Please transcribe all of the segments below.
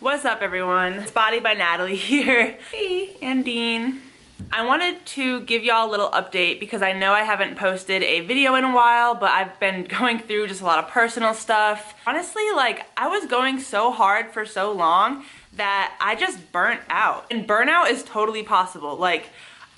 What's up, everyone? It's Body by Natalie here. Hey, and Dean. I wanted to give y'all a little update because I know I haven't posted a video in a while, but I've been going through just a lot of personal stuff. Honestly, I was going so hard for so long that I just burnt out. And burnout is totally possible.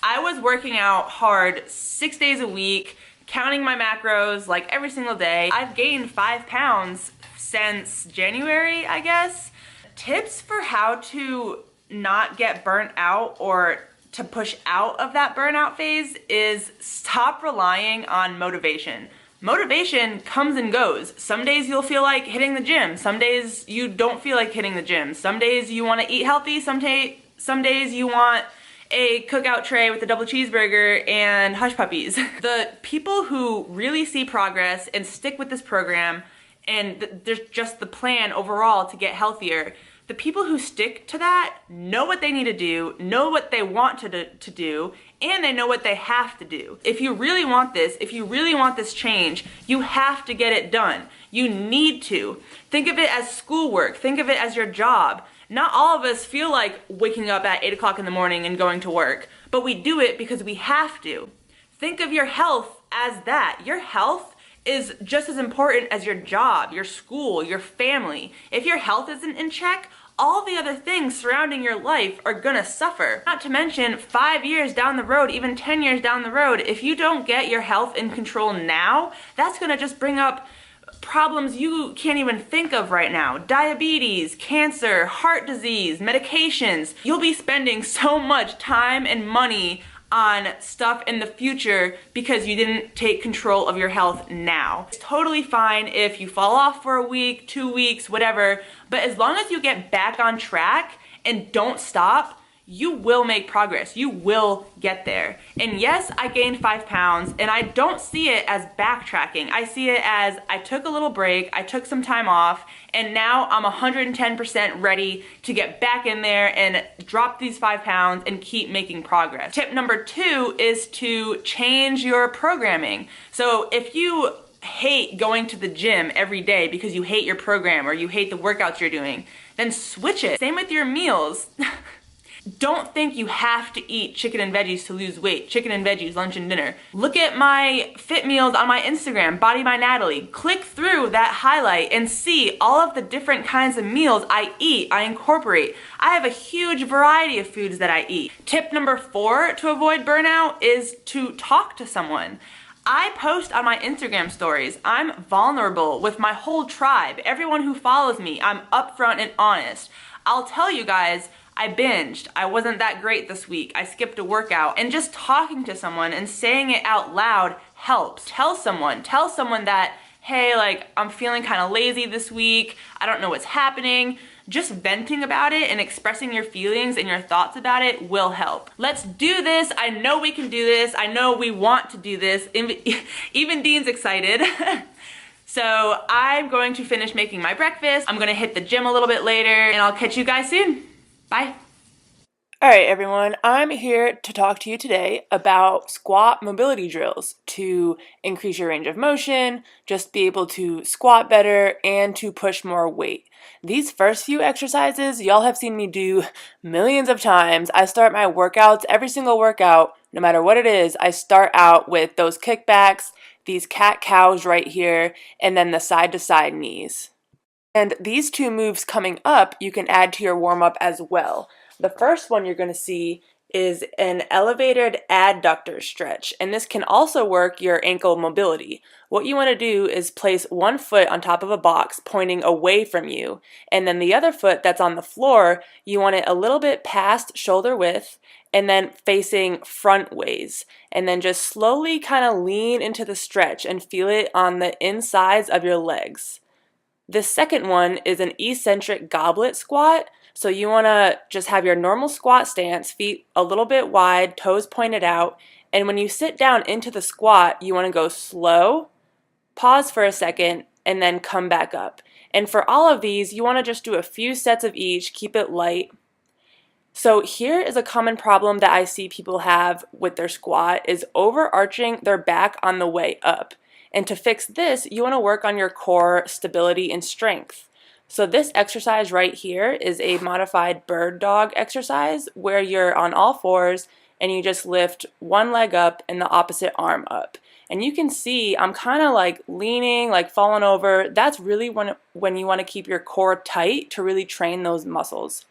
I was working out hard 6 days a week, counting my macros every single day. I've gained 5 pounds since January, I guess. Tips for how to not get burnt out or to push out of that burnout phase is stop relying on motivation. Motivation comes and goes. Some days you'll feel like hitting the gym. Some days you don't feel like hitting the gym. Some days you want to eat healthy. Some days you want a cookout tray with a double cheeseburger and hush puppies. The people who really see progress and stick with this program, and there's just the plan overall to get healthier, the people who stick to that know what they need to do, know what they want to do, and they know what they have to do. If you really want this change, you have to get it done. You need to. Think of it as schoolwork. Think of it as your job. Not all of us feel like waking up at 8 o'clock in the morning and going to work, but we do it because we have to. Think of your health as that. Your health is just as important as your job, your school, your family. If your health isn't in check, all the other things surrounding your life are gonna suffer. Not to mention, 5 years down the road, even 10 years down the road, if you don't get your health in control now, that's gonna just bring up problems you can't even think of right now. Diabetes, cancer, heart disease, medications. You'll be spending so much time and money on stuff in the future because you didn't take control of your health now. It's totally fine if you fall off for a week, 2 weeks, whatever, but as long as you get back on track and don't stop, you will make progress. You will get there. And yes, I gained 5 pounds, and I don't see it as backtracking. I see it as I took a little break, I took some time off, and now I'm 110% ready to get back in there and drop these 5 pounds and keep making progress. Tip number 2 is to change your programming. So if you hate going to the gym every day because you hate your program or you hate the workouts you're doing, then switch it. Same with your meals. Don't think you have to eat chicken and veggies to lose weight. Chicken and veggies, lunch and dinner. Look at my fit meals on my Instagram, Body by Natalie. Click through that highlight and see all of the different kinds of meals I eat, I incorporate. I have a huge variety of foods that I eat. Tip number 4 to avoid burnout is to talk to someone. I post on my Instagram stories. I'm vulnerable with my whole tribe. Everyone who follows me, I'm upfront and honest. I'll tell you guys, I binged. I wasn't that great this week. I skipped a workout. And just talking to someone and saying it out loud helps. Tell someone that, hey, I'm feeling kind of lazy this week. I don't know what's happening. Just venting about it and expressing your feelings and your thoughts about it will help. Let's do this. I know we can do this. I know we want to do this. Even Dean's excited. So I'm going to finish making my breakfast. I'm gonna hit the gym a little bit later, and I'll catch you guys soon. Bye. Alright everyone, I'm here to talk to you today about squat mobility drills to increase your range of motion, just be able to squat better, and to push more weight. These first few exercises, y'all have seen me do millions of times. I start my workouts, every single workout, no matter what it is, I start out with those kickbacks, these cat-cows right here, and then the side-to-side knees. And these 2 moves coming up, you can add to your warm-up as well. The first one you're going to see is an elevated adductor stretch, and this can also work your ankle mobility. What you want to do is place one foot on top of a box pointing away from you, and then the other foot that's on the floor, you want it a little bit past shoulder width and then facing front ways. And then just slowly kind of lean into the stretch and feel it on the insides of your legs. This second one is an eccentric goblet squat. So you want to just have your normal squat stance, feet a little bit wide, toes pointed out, and when you sit down into the squat, you want to go slow, pause for a second, and then come back up. And for all of these, you want to just do a few sets of each, keep it light. So here is a common problem that I see people have with their squat is overarching their back on the way up. And to fix this, you want to work on your core stability and strength. So this exercise right here is a modified bird dog exercise where you're on all fours and you just lift one leg up and the opposite arm up. And you can see I'm kind of like leaning, like falling over. That's really when you want to keep your core tight to really train those muscles.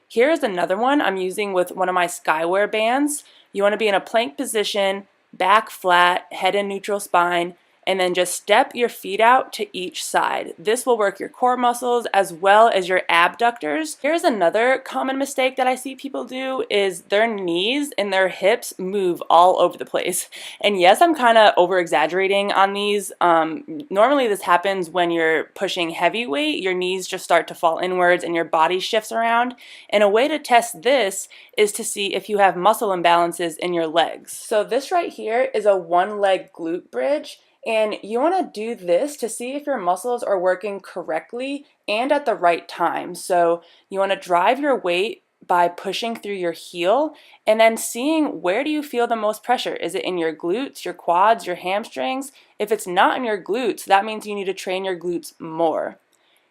Here's another one I'm using with one of my Skyware bands. You want to be in a plank position, back flat, head in neutral spine, and then just step your feet out to each side. This will work your core muscles as well as your abductors. Here's another common mistake that I see people do is their knees and their hips move all over the place. And yes, I'm kind of over exaggerating on these. Normally this happens when you're pushing heavy weight, your knees just start to fall inwards and your body shifts around. And a way to test this is to see if you have muscle imbalances in your legs. So this right here is a one leg glute bridge. And you want to do this to see if your muscles are working correctly and at the right time. So you want to drive your weight by pushing through your heel and then seeing where do you feel the most pressure. Is it in your glutes, your quads, your hamstrings? If it's not in your glutes, that means you need to train your glutes more.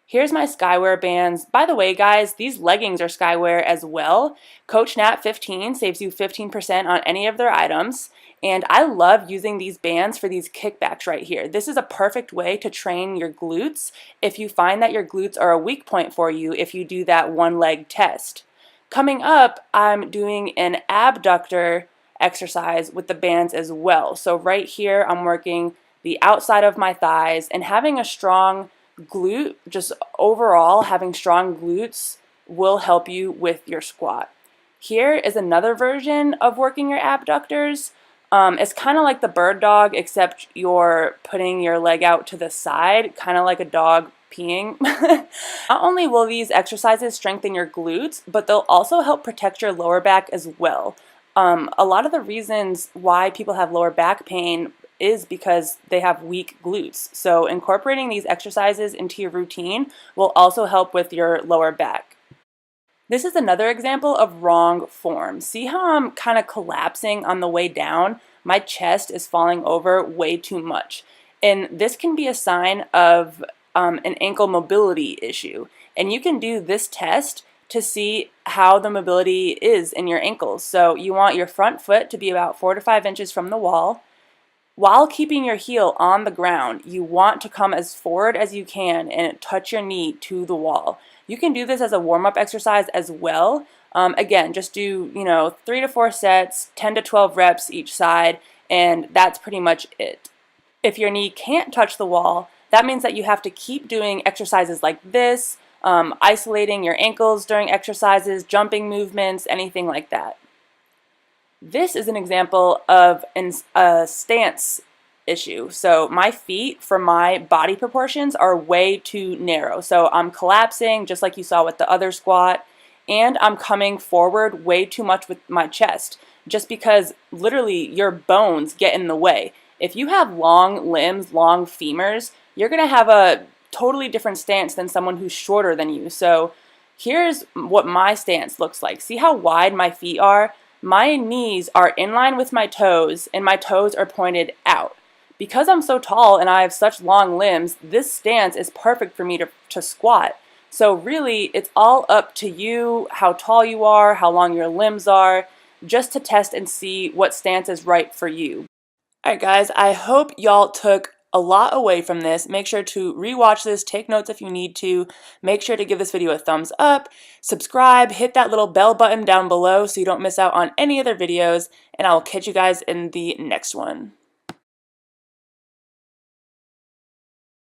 Here's my Skyware bands. By the way, guys, these leggings are Skyware as well. Coach Nat 15 saves you 15% on any of their items. And I love using these bands for these kickbacks right here. This is a perfect way to train your glutes if you find that your glutes are a weak point for you if you do that one leg test. Coming up, I'm doing an abductor exercise with the bands as well. So right here, I'm working the outside of my thighs and having a strong glute, just overall having strong glutes will help you with your squat. Here is another version of working your abductors. It's kind of like the bird dog, except you're putting your leg out to the side, kind of like a dog peeing. Not only will these exercises strengthen your glutes, but they'll also help protect your lower back as well. A lot of the reasons why people have lower back pain is because they have weak glutes. So incorporating these exercises into your routine will also help with your lower back. This is another example of wrong form. See how I'm kind of collapsing on the way down? My chest is falling over way too much. And this can be a sign of an ankle mobility issue. And you can do this test to see how the mobility is in your ankles. So you want your front foot to be about 4 to 5 inches from the wall. While keeping your heel on the ground, you want to come as forward as you can and touch your knee to the wall. You can do this as a warm-up exercise as well. Again, just do 3 to 4 sets, 10 to 12 reps each side, and that's pretty much it. If your knee can't touch the wall, that means that you have to keep doing exercises like this, isolating your ankles during exercises, jumping movements, anything like that. This is an example of a stance issue. So my feet, for my body proportions, are way too narrow. So I'm collapsing, just like you saw with the other squat, and I'm coming forward way too much with my chest, just because literally your bones get in the way. If you have long limbs, long femurs, you're going to have a totally different stance than someone who's shorter than you. So here's what my stance looks like. See how wide my feet are? My knees are in line with my toes, and my toes are pointed out. Because I'm so tall and I have such long limbs, this stance is perfect for me to squat. So really, it's all up to you, how tall you are, how long your limbs are, just to test and see what stance is right for you. Alright guys, I hope y'all took a lot away from this. Make sure to rewatch this, take notes if you need to. Make sure to give this video a thumbs up, subscribe, hit that little bell button down below so you don't miss out on any other videos, and I will catch you guys in the next one.